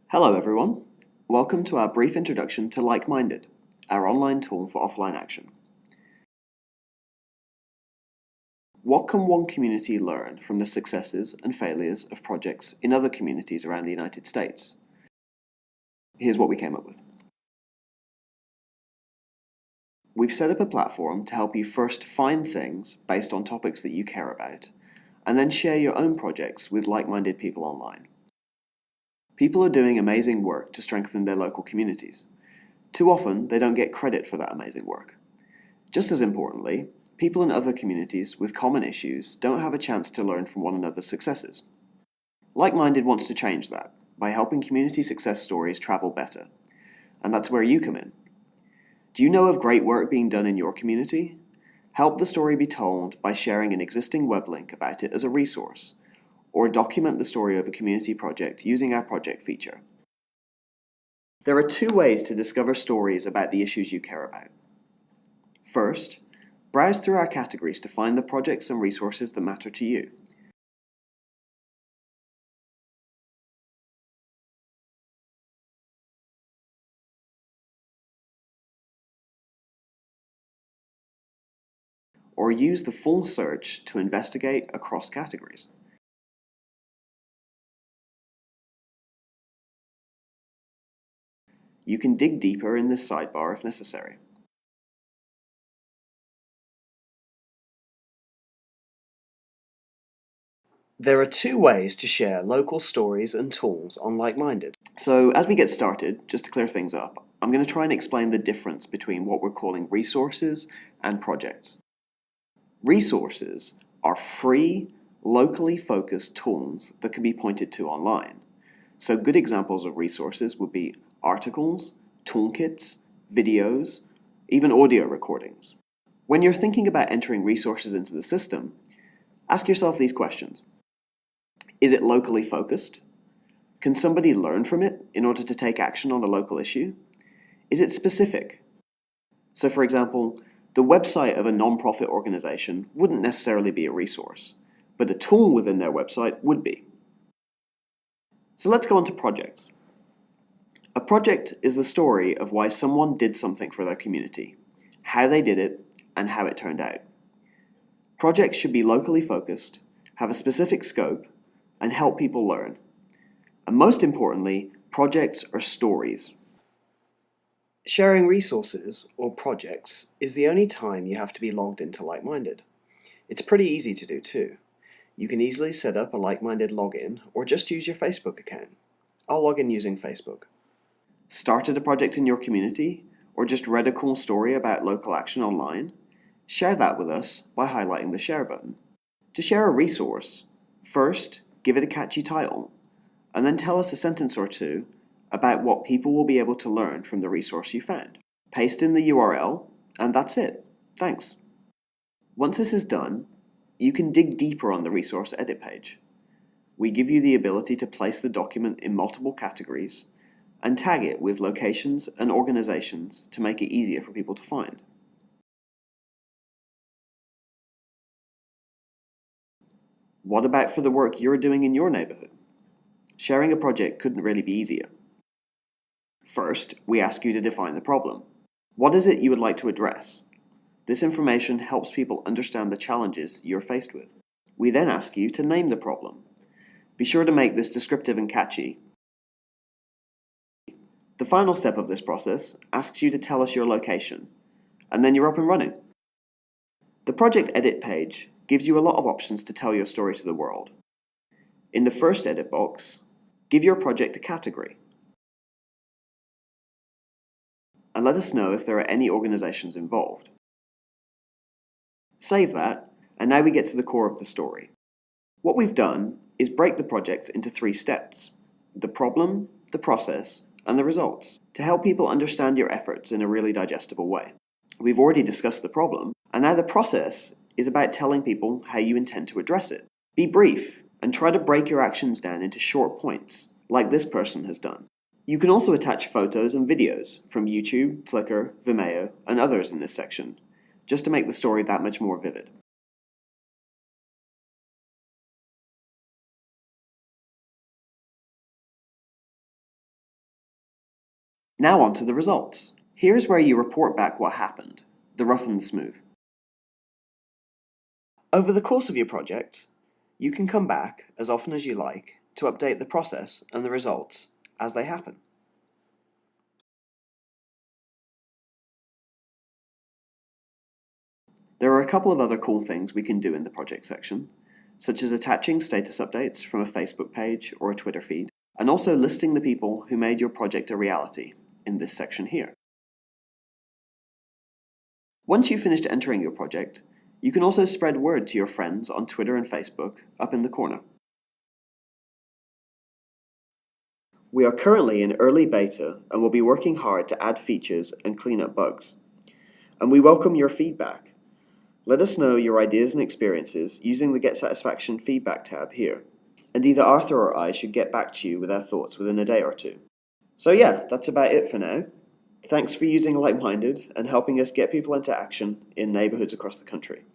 Hello everyone, welcome to our brief introduction to LikeMinded, our online tool for offline action. What can one community learn from the successes and failures of projects in other communities around the United States? Here's what we came up with. We've set up a platform to help you first find things based on topics that you care about, and then share your own projects with like-minded people online. People are doing amazing work to strengthen their local communities. Too often, they don't get credit for that amazing work. Just as importantly, people in other communities with common issues don't have a chance to learn from one another's successes. LikeMinded wants to change that by helping community success stories travel better, and that's where you come in. Do you know of great work being done in your community? Help the story be told by sharing an existing web link about it as a resource, or document the story of a community project using our project feature. There are two ways to discover stories about the issues you care about. First, browse through our categories to find the projects and resources that matter to you. Or use the full search to investigate across categories. You can dig deeper in this sidebar if necessary. There are two ways to share local stories and tools on LikeMinded. So as we get started, just to clear things up, I'm going to try and explain the difference between what we're calling resources and projects. Resources are free, locally focused tools that can be pointed to online. So good examples of resources would be articles, toolkits, videos, even audio recordings. When you're thinking about entering resources into the system, ask yourself these questions. Is it locally focused? Can somebody learn from it in order to take action on a local issue? Is it specific? So for example, the website of a non-profit organization wouldn't necessarily be a resource, but a tool within their website would be. So let's go on to projects. A project is the story of why someone did something for their community, how they did it, and how it turned out. Projects should be locally focused, have a specific scope, and help people learn. And most importantly, projects are stories. Sharing resources, or projects, is the only time you have to be logged into LikeMinded. It's pretty easy to do too. You can easily set up a LikeMinded login, or just use your Facebook account. I'll log in using Facebook. Started a project in your community, or just read a cool story about local action online? Share that with us by highlighting the share button. To share a resource, first, give it a catchy title, and then tell us a sentence or two about what people will be able to learn from the resource you found. Paste in the URL, and that's it. Thanks. Once this is done, you can dig deeper on the resource edit page. We give you the ability to place the document in multiple categories and tag it with locations and organizations to make it easier for people to find. What about for the work you're doing in your neighborhood? Sharing a project couldn't really be easier. First, we ask you to define the problem. What is it you would like to address? This information helps people understand the challenges you're faced with. We then ask you to name the problem. Be sure to make this descriptive and catchy. The final step of this process asks you to tell us your location, and then you're up and running. The project edit page gives you a lot of options to tell your story to the world. In the first edit box, give your project a category. And let us know if there are any organizations involved. Save that, and now we get to the core of the story. What we've done is break the projects into 3 steps: the problem, the process, and the results, to help people understand your efforts in a really digestible way. We've already discussed the problem, and now the process is about telling people how you intend to address it. Be brief, and try to break your actions down into short points, like this person has done. You can also attach photos and videos from YouTube, Flickr, Vimeo, and others in this section, just to make the story that much more vivid. Now on to the results. Here's where you report back what happened, the rough and the smooth. Over the course of your project, you can come back as often as you like to update the process and the results as they happen. There are a couple of other cool things we can do in the project section, such as attaching status updates from a Facebook page or a Twitter feed, and also listing the people who made your project a reality in this section here. Once you've finished entering your project, you can also spread word to your friends on Twitter and Facebook up in the corner. We are currently in early beta and will be working hard to add features and clean up bugs. And we welcome your feedback. Let us know your ideas and experiences using the Get Satisfaction feedback tab here. And either Arthur or I should get back to you with our thoughts within a day or two. So yeah, that's about it for now. Thanks for using LikeMinded and helping us get people into action in neighborhoods across the country.